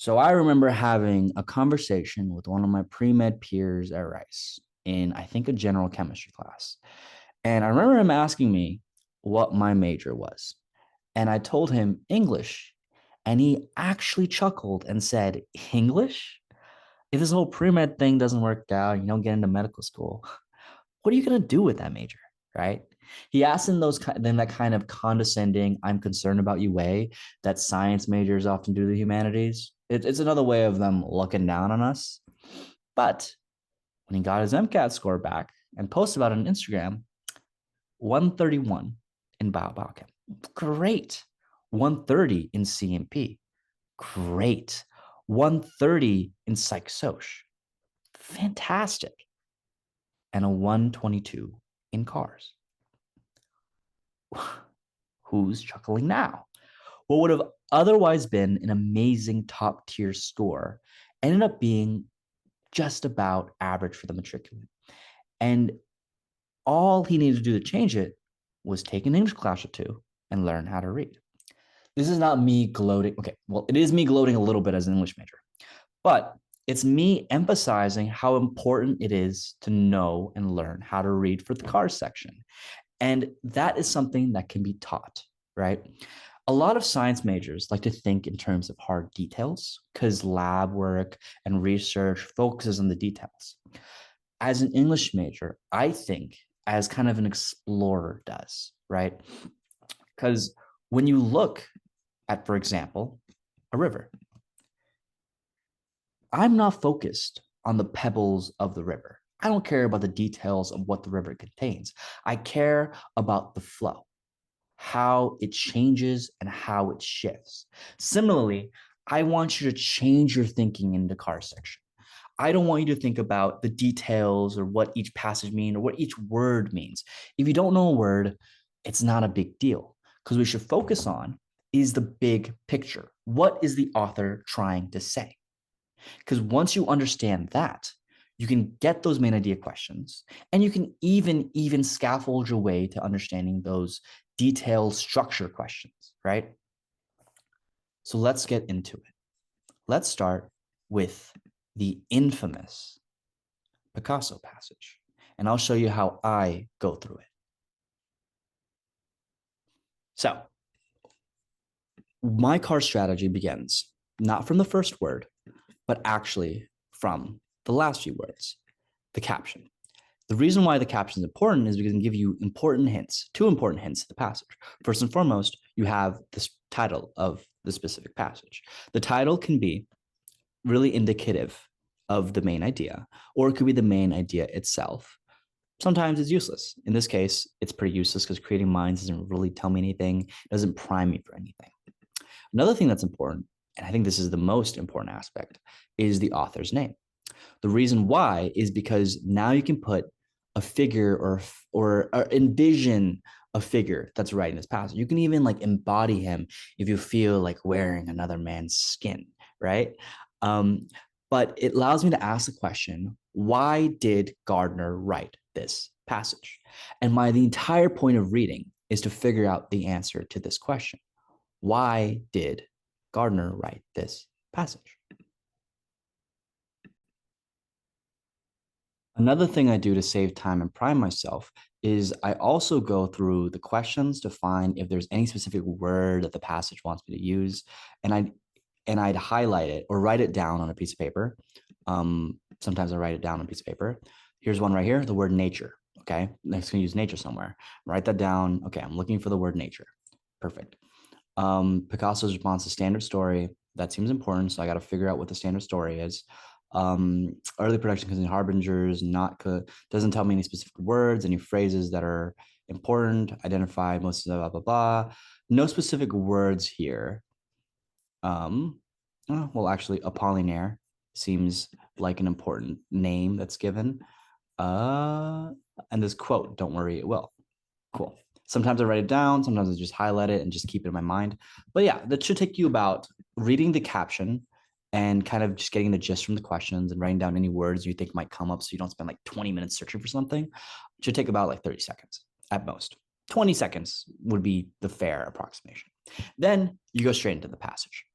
So I remember having a conversation with one of my pre-med peers at Rice in, I think, a general chemistry class. And I remember him asking me what my major was. And I told him English. And he actually chuckled and said, English? If this whole pre-med thing doesn't work out, you don't get into medical school, what are you going to do with that major? Right? He asked in them that kind of condescending, I'm concerned about you way that science majors often do the humanities. It's another way of them looking down on us. But when he got his MCAT score back and posted about it on Instagram, 131 in biochem. Great. 130 in CMP. Great. 130 in psych soc. Fantastic. And a 122 in cars. Who's chuckling now? What would have otherwise been an amazing top tier score ended up being just about average for the matriculant. And all he needed to do to change it was take an English class or two and learn how to read. This is not me gloating. Okay, well, it is me gloating a little bit as an English major, but it's me emphasizing how important it is to know and learn how to read for the cars section. And that is something that can be taught, right? A lot of science majors like to think in terms of hard details because lab work and research focuses on the details. As an English major, I think as kind of an explorer does, right? Because when you look at, for example, a river, I'm not focused on the pebbles of the river. I don't care about the details of what the river contains. I care about the flow, how it changes and how it shifts. Similarly, I want you to change your thinking in the car section. I don't want you to think about the details or what each passage means or what each word means. If you don't know a word, it's not a big deal because what we should focus on is the big picture. What is the author trying to say? Because once you understand that, you can get those main idea questions and you can even scaffold your way to understanding those detailed structure questions, right? So let's get into it. Let's start with the infamous Picasso passage, and I'll show you how I go through it. So my car strategy begins not from the first word, but actually from the last few words, the caption. The reason why the caption is important is because it can give you important hints, two important hints to the passage. First and foremost, you have this title of the specific passage. The title can be really indicative of the main idea, or it could be the main idea itself. Sometimes it's useless. In this case, it's pretty useless because creating minds doesn't really tell me anything, it doesn't prime me for anything. Another thing that's important, and I think this is the most important aspect, is the author's name. The reason why is because now you can put a figure or envision a figure that's writing this passage. You can even like embody him if you feel like wearing another man's skin, right? But it allows me to ask the question, why did Gardner write this passage? And the entire point of reading is to figure out the answer to this question. Why did Gardner write this passage? Another thing I do to save time and prime myself is I also go through the questions to find if there's any specific word that the passage wants me to use, and I'd highlight it or write it down on a piece of paper. Sometimes I write it down on a piece of paper. Here's one right here, the word nature. Okay, next gonna use nature somewhere. Write that down. Okay, I'm looking for the word nature. Perfect. Picasso's response to standard story. That seems important, so I got to figure out what the standard story is. Early production contains harbingers, doesn't tell me any specific words, any phrases that are important, identify most of the blah, blah, blah. No specific words here. Well, actually, Apollinaire seems like an important name that's given. And this quote, don't worry, it will. Cool. Sometimes I write it down, sometimes I just highlight it and just keep it in my mind. But yeah, that should take you about reading the caption and kind of just getting the gist from the questions and writing down any words you think might come up so you don't spend like 20 minutes searching for something. It should take about like 30 seconds at most. 20 seconds would be the fair approximation. Then you go straight into the passage.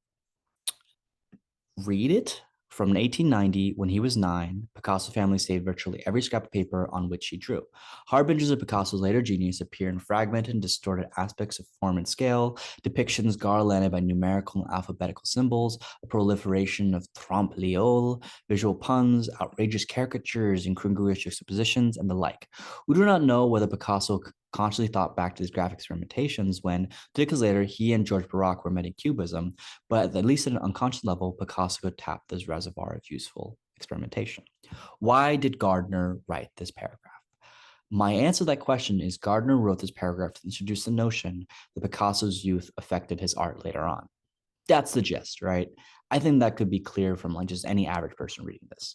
read it. From 1890, when he was 9, Picasso's family saved virtually every scrap of paper on which he drew. Harbingers of Picasso's later genius appear in fragmented and distorted aspects of form and scale, depictions garlanded by numerical and alphabetical symbols, a proliferation of trompe-l'oeil, visual puns, outrageous caricatures, incongruous juxtapositions, and the like. We do not know whether Picasso consciously thought back to his graphic experimentations when, decades later, he and George Braque were met in Cubism, but at least at an unconscious level, Picasso could tap this reservoir of useful experimentation. Why did Gardner write this paragraph? My answer to that question is Gardner wrote this paragraph to introduce the notion that Picasso's youth affected his art later on. That's the gist, right? I think that could be clear from like just any average person reading this.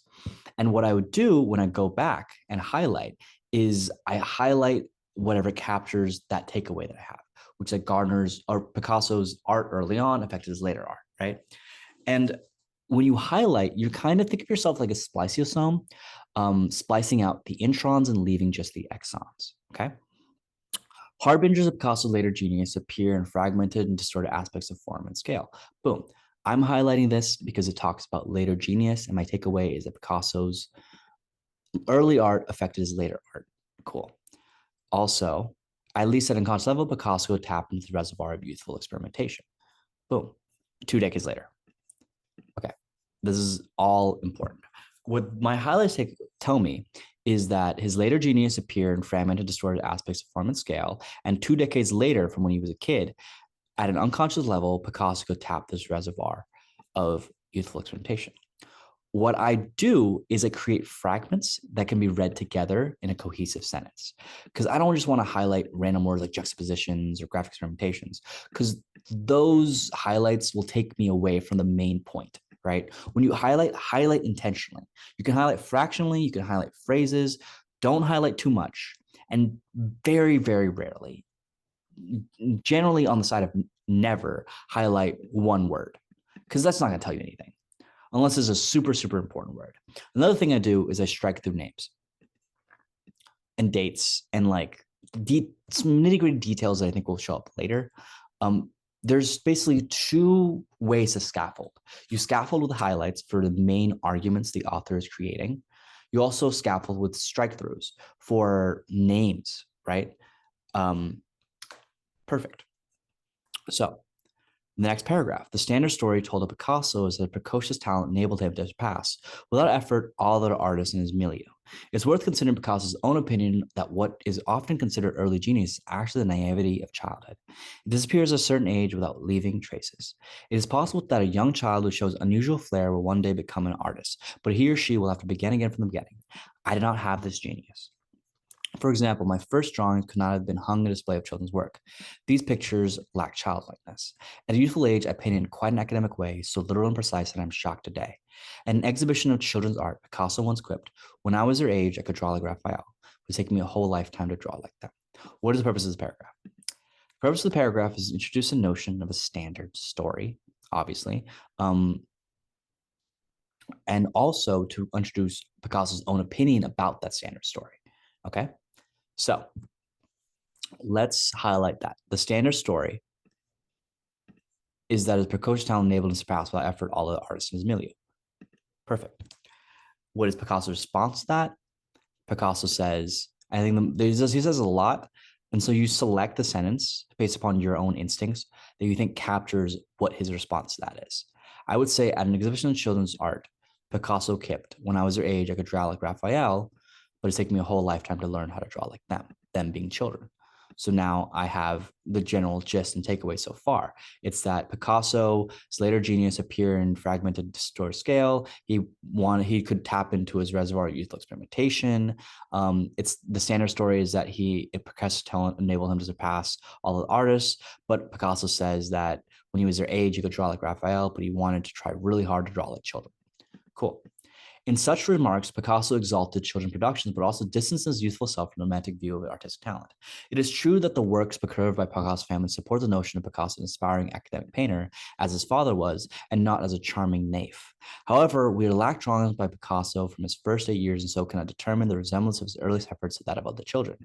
And what I would do when I go back and highlight is I highlight whatever captures that takeaway that I have, which like Gardner's or Picasso's art early on affected his later art, right? And when you highlight, you kind of think of yourself like a spliceosome, splicing out the introns and leaving just the exons, okay? Harbingers of Picasso's later genius appear in fragmented and distorted aspects of form and scale. Boom. I'm highlighting this because it talks about later genius, and my takeaway is that Picasso's early art affected his later art. Cool. Also, at least at an unconscious level, Picasso tapped into the reservoir of youthful experimentation. Boom. 2 decades later. Okay. This is all important. What my highlights tell me is that his later genius appeared in fragmented, distorted aspects of form and scale. And 2 decades later, from when he was a kid, at an unconscious level, Picasso could tap this reservoir of youthful experimentation. What I do is I create fragments that can be read together in a cohesive sentence. Because I don't just want to highlight random words like juxtapositions or graphic experimentations, because those highlights will take me away from the main point, right? When you highlight intentionally. You can highlight fractionally, you can highlight phrases. Don't highlight too much. And very, very rarely, generally on the side of never, highlight one word, because that's not going to tell you anything unless it's a super, super important word. Another thing I do is I strike through names and dates and like some nitty-gritty details that I think will show up later. There's basically 2 ways to scaffold. You scaffold with highlights for the main arguments the author is creating. You also scaffold with strike-throughs for names, right? Perfect. So in the next paragraph, the standard story told of Picasso is that precocious talent enabled him to surpass, without effort, all other artists in his milieu. It's worth considering Picasso's own opinion that what is often considered early genius is actually the naivety of childhood. It disappears at a certain age without leaving traces. It is possible that a young child who shows unusual flair will one day become an artist, but he or she will have to begin again from the beginning. I did not have this genius. For example, my first drawings could not have been hung in a display of children's work. These pictures lack childlikeness. At a youthful age, I painted in quite an academic way, so literal and precise that I'm shocked today. At an exhibition of children's art, Picasso once quipped, "When I was their age, I could draw like Raphael. It would take me a whole lifetime to draw like them." What is the purpose of this paragraph? The purpose of the paragraph is to introduce a notion of a standard story, obviously, and also to introduce Picasso's own opinion about that standard story. Okay? So let's highlight that. The standard story is that his precocious talent enabled him to surpass without effort all the artists in his milieu. Perfect. What is Picasso's response to that? Picasso says, I think he says a lot. And so you select the sentence based upon your own instincts that you think captures what his response to that is. I would say at an exhibition of children's art, Picasso quipped, "When I was their age, I could draw like Raphael, but it's taken me a whole lifetime to learn how to draw like them being children." So now I have the general gist and takeaway so far. It's that Picasso's later genius appeared in fragmented, distorted scale. He could tap into his reservoir of youthful experimentation. It's the standard story is that Picasso's talent enabled him to surpass all the artists. But Picasso says that when he was their age, he could draw like Raphael, but he wanted to try really hard to draw like children. Cool. In such remarks, Picasso exalted children's productions, but also distanced his youthful self from the romantic view of artistic talent. It is true that the works bequeathed by Picasso's family support the notion of Picasso as an aspiring academic painter, as his father was, and not as a charming naif. However, we lack drawings by Picasso from his first 8 years, and so cannot determine the resemblance of his earliest efforts to that of other children.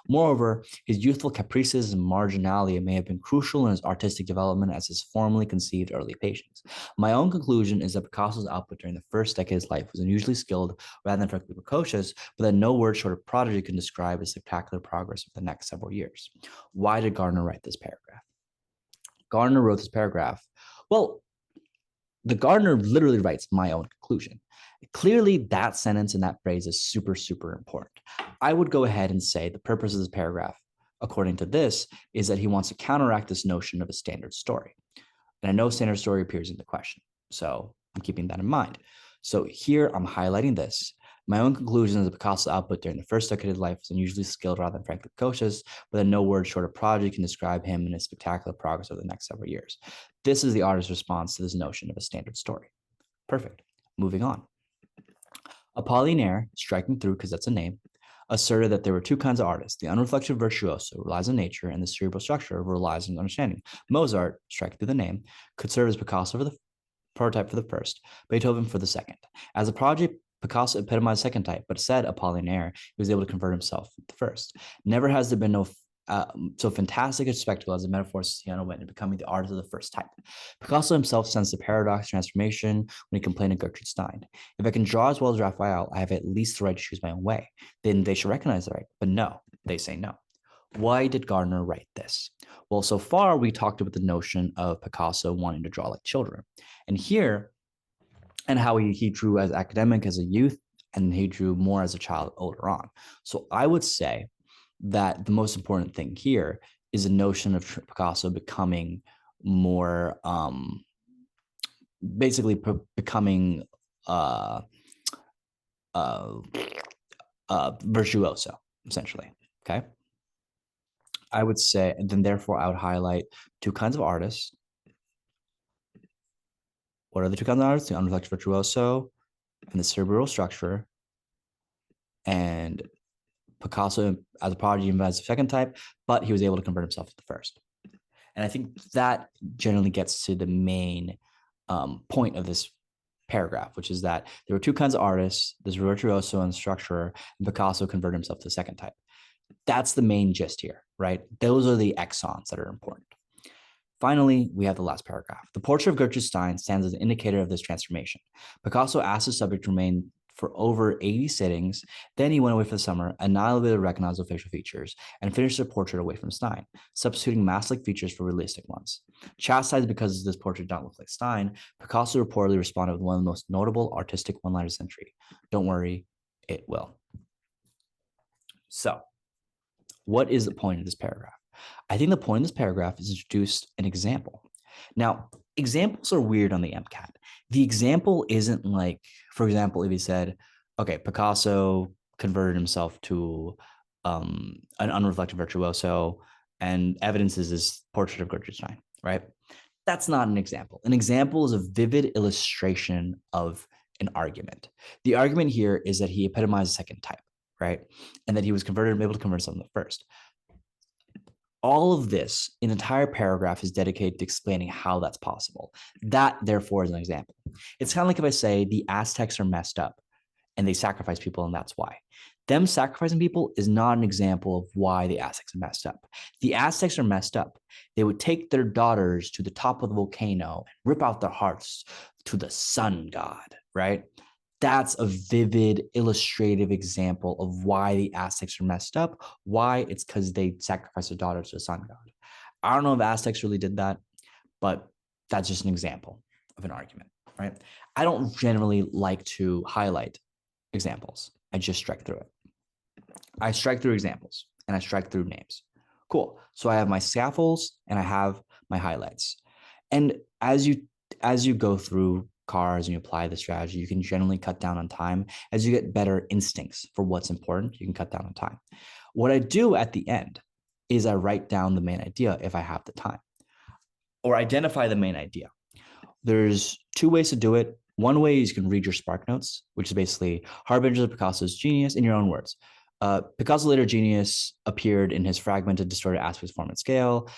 Moreover, his youthful caprices and marginality may have been crucial in his artistic development as his formerly conceived early paintings. My own conclusion is that Picasso's output during the first decade of his life was unusually skilled rather than frankly precocious, but that no word short of prodigy can describe his spectacular progress over the next several years. Why did Gardner write this paragraph? Gardner wrote this paragraph. Well, the Gardner literally writes my own conclusion. Clearly, that sentence and that phrase is super, super important. I would go ahead and say the purpose of this paragraph, according to this, is that he wants to counteract this notion of a standard story. And I know standard story appears in the question, so I'm keeping that in mind. So here I'm highlighting this. My own conclusion is that Picasso's output during the first decade of life was unusually skilled rather than frankly precocious, but that no word short of prodigy can describe him and his spectacular progress over the next several years. This is the artist's response to this notion of a standard story. Perfect. Moving on. Apollinaire, striking through because that's a name, asserted that there were two kinds of artists: the unreflective virtuoso, who relies on nature, and the cerebral structure, who relies on understanding. Mozart, striking through the name, could serve as Picasso for the prototype for the first, Beethoven for the second. As a project, Picasso epitomized the second type, but said Apollinaire, he was able to convert himself to the first. Never has there been so fantastic a spectacle as a metaphor he underwent in becoming the artist of the first type. Picasso himself sensed the paradox transformation when he complained of Gertrude Stein. If I can draw as well as Raphael, I have at least the right to choose my own way. Then they should recognize the right. But no, they say no. Why did Gardner write this? Well, so far we talked about the notion of Picasso wanting to draw like children. And here, and how he drew as academic as a youth, and he drew more as a child older on. So I would say that the most important thing here is the notion of Picasso becoming more, basically becoming virtuoso, essentially, okay? I would say, and then therefore I would highlight two kinds of artists. What are the two kinds of artists? The unreflective virtuoso and the cerebral structure. And Picasso as a prodigy as the second type, but he was able to convert himself to the first. And I think that generally gets to the main point of this paragraph, which is that there were two kinds of artists: there's virtuoso and structurer, and Picasso converted himself to the second type. That's the main gist here, right? Those are the exons that are important. Finally, we have the last paragraph. The portrait of Gertrude Stein stands as an indicator of this transformation. Picasso asked the subject to remain for over 80 sittings. Then he went away for the summer, annihilated recognizable facial features, and finished the portrait away from Stein, substituting mask-like features for realistic ones. Chastised because this portrait did not look like Stein, Picasso reportedly responded with one of the most notable artistic one-liners of the century: "Don't worry, it will." So, what is the point of this paragraph? I think the point of this paragraph is to introduce an example. Now, examples are weird on the MCAT. The example isn't like, for example, if he said, okay, Picasso converted himself to an unreflective virtuoso, and evidence is his portrait of Gertrude Stein, right? That's not an example. An example is a vivid illustration of an argument. The argument here is that he epitomized the second type, right? And that he was able to convert himself to the first. All of this, an entire paragraph, is dedicated to explaining how that's possible. That, therefore, is an example. It's kind of like if I say the Aztecs are messed up and they sacrifice people, and that's why. Them sacrificing people is not an example of why the Aztecs are messed up. The Aztecs are messed up. They would take their daughters to the top of the volcano and rip out their hearts to the sun god, right? That's a vivid, illustrative example of why the Aztecs are messed up. Why? It's because they sacrificed their daughters to the sun god. I don't know if Aztecs really did that, but that's just an example of an argument, right? I don't generally like to highlight examples. I just strike through it. I strike through examples and I strike through names. Cool. So I have my scaffolds and I have my highlights. And as you go through cars and you apply the strategy, you can generally cut down on time. As you get better instincts for what's important, you can cut down on time. What I do at the end is I write down the main idea if I have the time, or identify the main idea. There's two ways to do it. One way is you can read your sparknotes, which is basically harbingers of Picasso's genius in your own words. Picasso's later genius appeared in his fragmented, distorted aspects, form, and scale.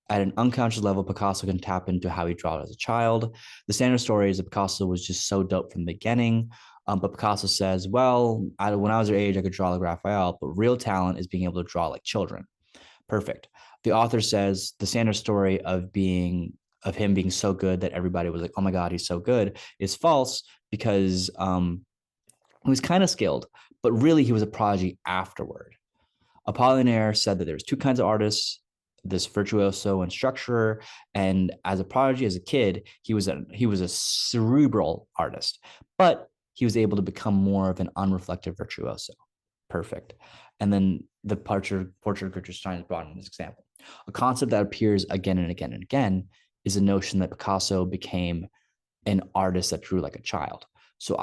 At an unconscious level, Picasso can tap into how he draws as a child. The standard story is that Picasso was just so dope from the beginning. But Picasso says, well, when I was your age, I could draw like Raphael, but real talent is being able to draw like children. Perfect. The author says the standard story of him being so good that everybody was like, oh my God, he's so good is false because he was kind of skilled, but really he was a prodigy afterward. Apollinaire said that there's two kinds of artists, this virtuoso and structurer, and as a prodigy, as a kid, he was a cerebral artist, but he was able to become more of an unreflective virtuoso. Perfect. And then the portrait of Richard Stein is brought in this example. A concept that appears again and again and again is the notion that Picasso became an artist that drew like a child. So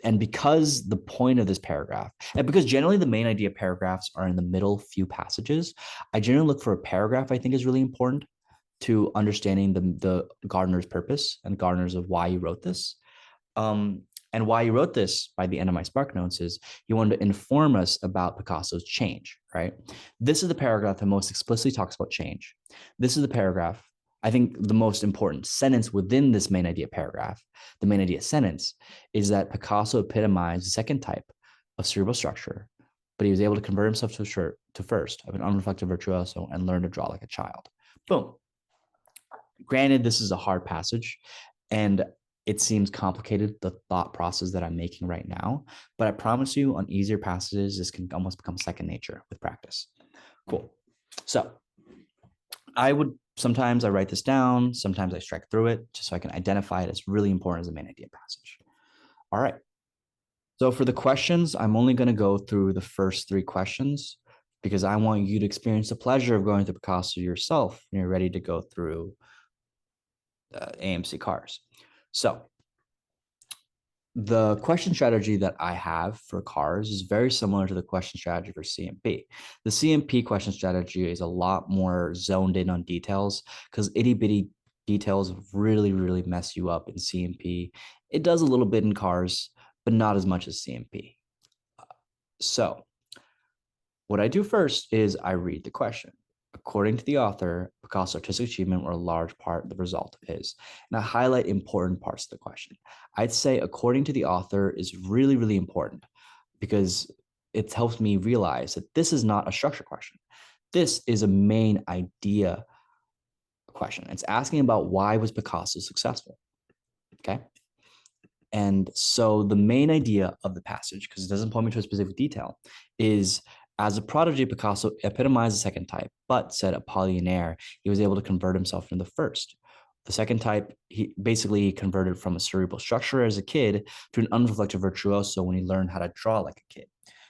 and because the point of this paragraph, and because generally the main idea paragraphs are in the middle few passages, I generally look for a paragraph I think is really important to understanding the gardener's purpose and gardener's of why he wrote this. And why he wrote this by the end of my spark notes is he wanted to inform us about Picasso's change, right? This is the paragraph that most explicitly talks about change. This is the paragraph, I think the most important sentence within this main idea paragraph, the main idea sentence, is that Picasso epitomized the second type of cerebral structure, but he was able to convert himself to first of an unreflective virtuoso and learn to draw like a child. Boom. Granted, this is a hard passage, and it seems complicated, the thought process that I'm making right now, but I promise you on easier passages, this can almost become second nature with practice. Cool. So sometimes I write this down, sometimes I strike through it just so I can identify it as really important as a main idea passage. All right. So for the questions, I'm only going to go through the first 3 questions because I want you to experience the pleasure of going through Picasso yourself when you're ready to go through AMC cars. So the question strategy that I have for cars is very similar to the question strategy for CMP. The CMP question strategy is a lot more zoned in on details because itty bitty details really, really mess you up in CMP. It does a little bit in cars, but not as much as CMP. So what I do first is I read the question. According to the author, Picasso's artistic achievement were a large part the result of his. And I highlight important parts of the question. I'd say according to the author is really, really important because it helps me realize that this is not a structure question. This is a main idea question. It's asking about why was Picasso successful, okay? And so the main idea of the passage, because it doesn't point me to a specific detail, is as a prodigy, Picasso epitomized the second type, but said Apollinaire, he was able to convert himself into the first. The second type, he basically converted from a cerebral structure as a kid to an unreflective virtuoso when he learned how to draw like a kid.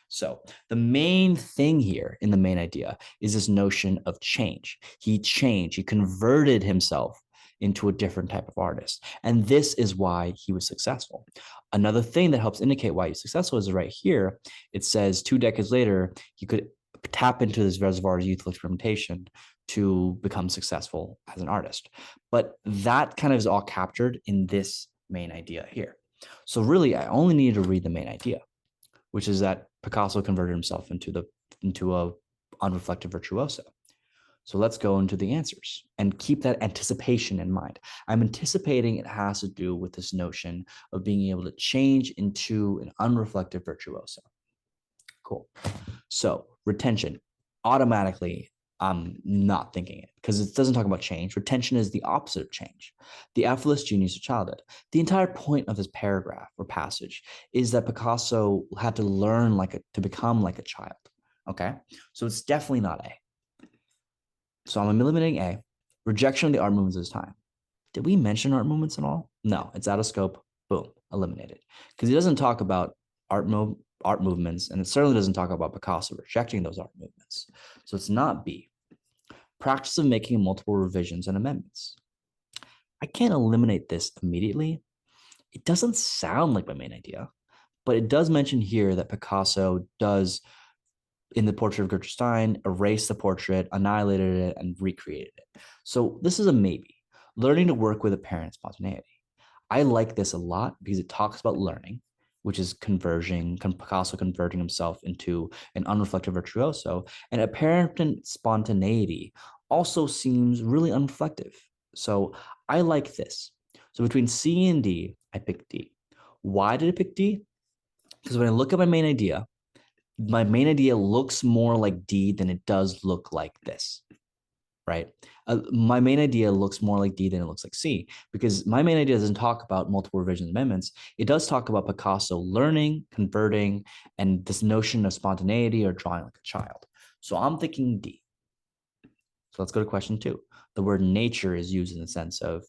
So the main thing here in the main idea is this notion of change. He changed, he converted himself into a different type of artist. And this is why he was successful. Another thing that helps indicate why he's successful is right here. It says 2 decades later, he could tap into this reservoir of youthful experimentation to become successful as an artist. But that kind of is all captured in this main idea here. So really, I only needed to read the main idea, which is that Picasso converted himself into a unreflective virtuoso. So let's go into the answers and keep that anticipation in mind. I'm anticipating it has to do with this notion of being able to change into an unreflective virtuoso. Cool. So retention, automatically, I'm not thinking it because it doesn't talk about change. Retention is the opposite of change. The effortless genius of childhood. The entire point of this paragraph or passage is that Picasso had to learn to become like a child. Okay. So it's definitely not A. So I'm eliminating A. Rejection of the art movements this time. Did we mention art movements at all? No, it's out of scope. Boom, eliminated. Because he doesn't talk about art movements, and it certainly doesn't talk about Picasso rejecting those art movements. So it's not B. Practice of making multiple revisions and amendments. I can't eliminate this immediately. It doesn't sound like my main idea, but it does mention here that Picasso does, in the portrait of Gertrude Stein, erased the portrait, annihilated it, and recreated it. So this is a maybe. Learning to work with apparent spontaneity. I like this a lot because it talks about learning, which is Picasso converting himself into an unreflective virtuoso, and apparent spontaneity also seems really unreflective. So I like this. So between C and D, I picked D. Why did I pick D? Because when I look at my main idea looks more like D than it does look like this, right? My main idea looks more like D than it looks like C, because my main idea doesn't talk about multiple revision amendments. It does talk about Picasso learning, converting, and this notion of spontaneity or drawing like a child. So I'm thinking D. So let's go to question 2. The word nature is used in the sense of,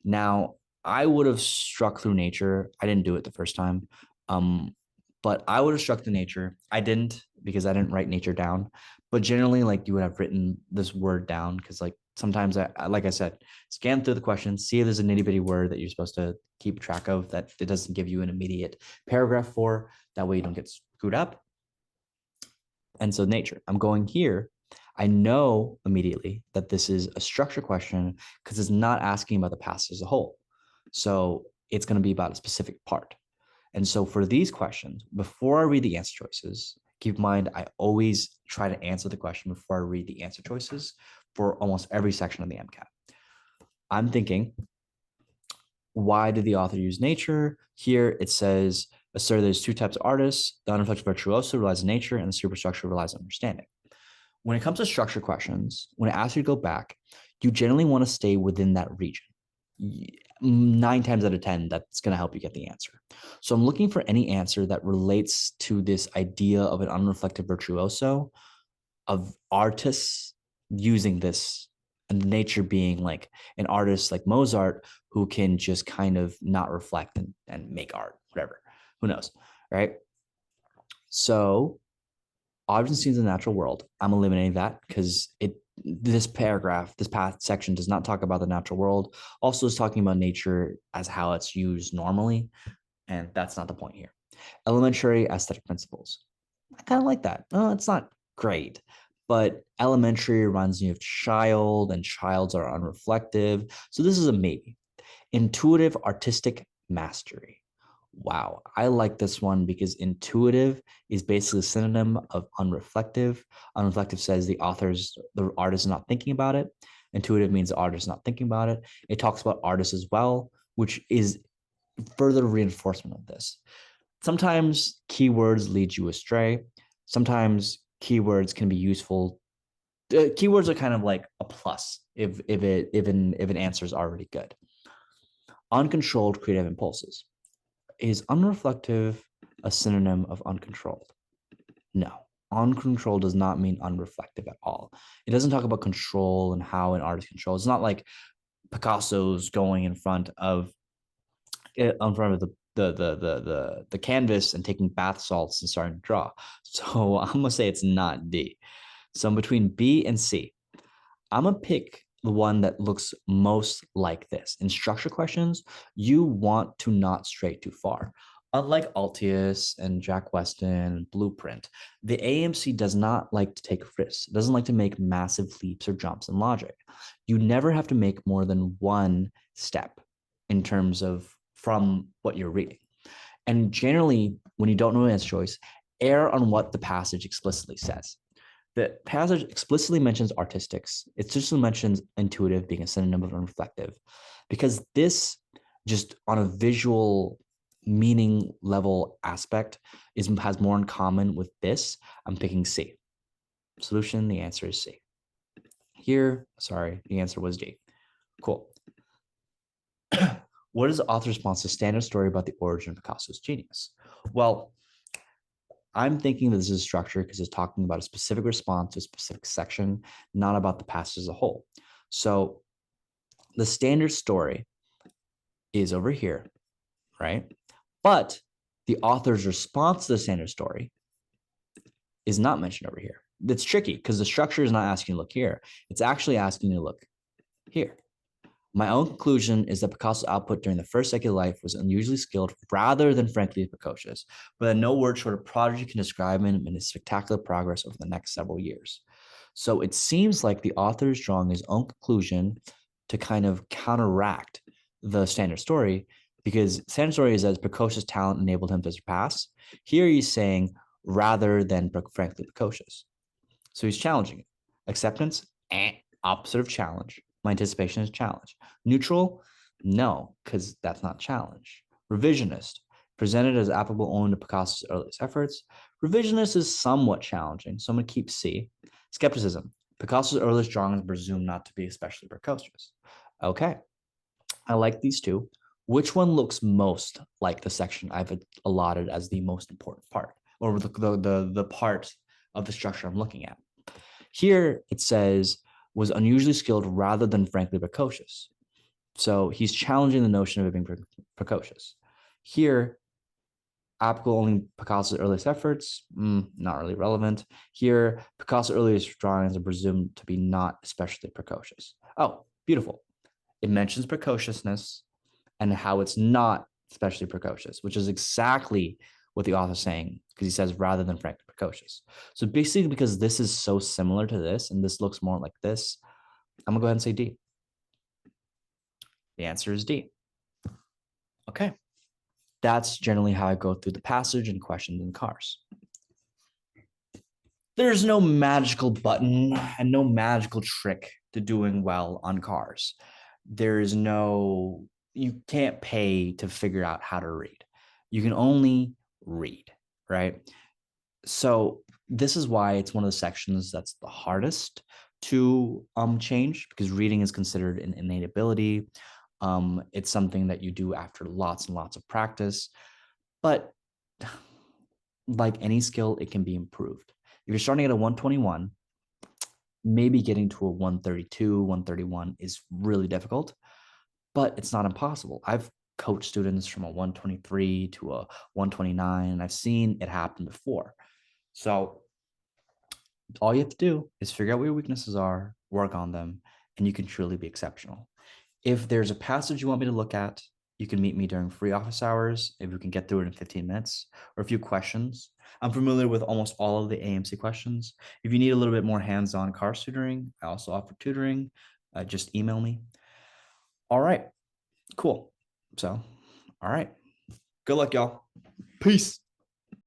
now I would have struck through nature. I didn't do it the first time. But I would have struck through nature. I didn't, because I didn't write nature down. But generally, like, you would have written this word down, because like sometimes like I said, scan through the questions, see if there's a nitty bitty word that you're supposed to keep track of that it doesn't give you an immediate paragraph for. That way you don't get screwed up. And so nature, I'm going here. I know immediately that this is a structure question because it's not asking about the past as a whole. So it's going to be about a specific part. And so for these questions, before I read the answer choices, keep in mind, I always try to answer the question before I read the answer choices for almost every section of the MCAT. I'm thinking, why did the author use nature? Here it says, assert there's 2 types of artists. The unreflective virtuoso relies on nature, and the superstructure relies on understanding. When it comes to structure questions, when it asks you to go back, you generally want to stay within that region. 9 times out of 10, that's going to help you get the answer. So I'm looking for any answer that relates to this idea of an unreflective virtuoso, of artists using this, and nature being like an artist like Mozart who can just kind of not reflect and make art, whatever. Who knows, right? So objects and scenes in the natural world, I'm eliminating that because this path section does not talk about the natural world. Also is talking about nature as how it's used normally, and that's not the point here. Elementary aesthetic principles, I kind of like that. Oh, it's not great, but elementary reminds me of child, and childs are unreflective. So this is a maybe. Intuitive artistic mastery. Wow, I like this one because intuitive is basically a synonym of unreflective. Unreflective says the artist is not thinking about it. Intuitive means the artist is not thinking about it. It talks about artists as well, which is further reinforcement of this. Sometimes keywords lead you astray. Sometimes keywords can be useful. Keywords are kind of like a plus if an answer is already good. Uncontrolled creative impulses. Is unreflective a synonym of uncontrolled? No. Uncontrolled does not mean unreflective at all. It doesn't talk about control and how an artist controls. It's not like Picasso's going in front of the canvas and taking bath salts and starting to draw. So I'm gonna say it's not D. So I'm between B and C. I'm gonna pick the one that looks most like this. In structure questions, you want to not stray too far. Unlike Altius and Jack Weston and Blueprint, the AMC does not like to take risks. It doesn't like to make massive leaps or jumps in logic. You never have to make more than one step in terms of from what you're reading. And generally, when you don't know an answer choice, err on what the passage explicitly says. The passage explicitly mentions artistics. It explicitly mentions intuitive being a synonym of unreflective, because this, just on a visual meaning level aspect, has more in common with this. I'm picking C. Solution, the answer is C. Here, sorry, the answer was D. Cool. What is the author's response to standard story about the origin of Picasso's genius? Well, I'm thinking that this is a structure because it's talking about a specific response to a specific section, not about the passage as a whole. So the standard story is over here, right? But the author's response to the standard story is not mentioned over here. That's tricky because the structure is not asking you to look here. It's actually asking you to look here. My own conclusion is that Picasso's output during the first decade of life was unusually skilled rather than frankly precocious, but that no word short of prodigy can describe him and his spectacular progress over the next several years. So it seems like the author is drawing his own conclusion to kind of counteract the standard story because Santori says precocious talent enabled him to surpass. Here he's saying rather than frankly precocious. So he's challenging it. Acceptance, opposite of challenge. My anticipation is challenge. Neutral, no, because that's not challenge. Revisionist, presented as applicable only to Picasso's earliest efforts. Revisionist is somewhat challenging, so I'm going to keep C. Skepticism, Picasso's earliest drawings presume not to be especially precocious. Okay, I like these two. Which one looks most like the section I've allotted as the most important part, or the part of the structure I'm looking at? Here it says was unusually skilled rather than frankly precocious. So he's challenging the notion of it being precocious. Here, applicable only Picasso's earliest efforts, not really relevant. Here, Picasso's earliest drawings are presumed to be not especially precocious. Oh, beautiful. It mentions precociousness and how it's not especially precocious, which is exactly what the author's saying, because he says rather than frankly precocious. So basically, because this is so similar to this and this looks more like this, I'm gonna go ahead and say D. The answer is D. Okay. That's generally how I go through the passage and questions in cars. There's no magical button and no magical trick to doing well on cars. You can't pay to figure out how to read. You can only read, right? So this is why it's one of the sections that's the hardest to change, because reading is considered an innate ability. It's something that you do after lots and lots of practice, but like any skill, it can be improved. If you're starting at a 121, maybe getting to a 132, 131 is really difficult, but it's not impossible. I've coached students from a 123 to a 129, and I've seen it happen before. So all you have to do is figure out what your weaknesses are, work on them, and you can truly be exceptional. If there's a passage you want me to look at, you can meet me during free office hours if we can get through it in 15 minutes, or a few questions. I'm familiar with almost all of the AMC questions. If you need a little bit more hands-on car tutoring, I also offer tutoring. Just email me. All right, cool. So, all right. Good luck, y'all. Peace.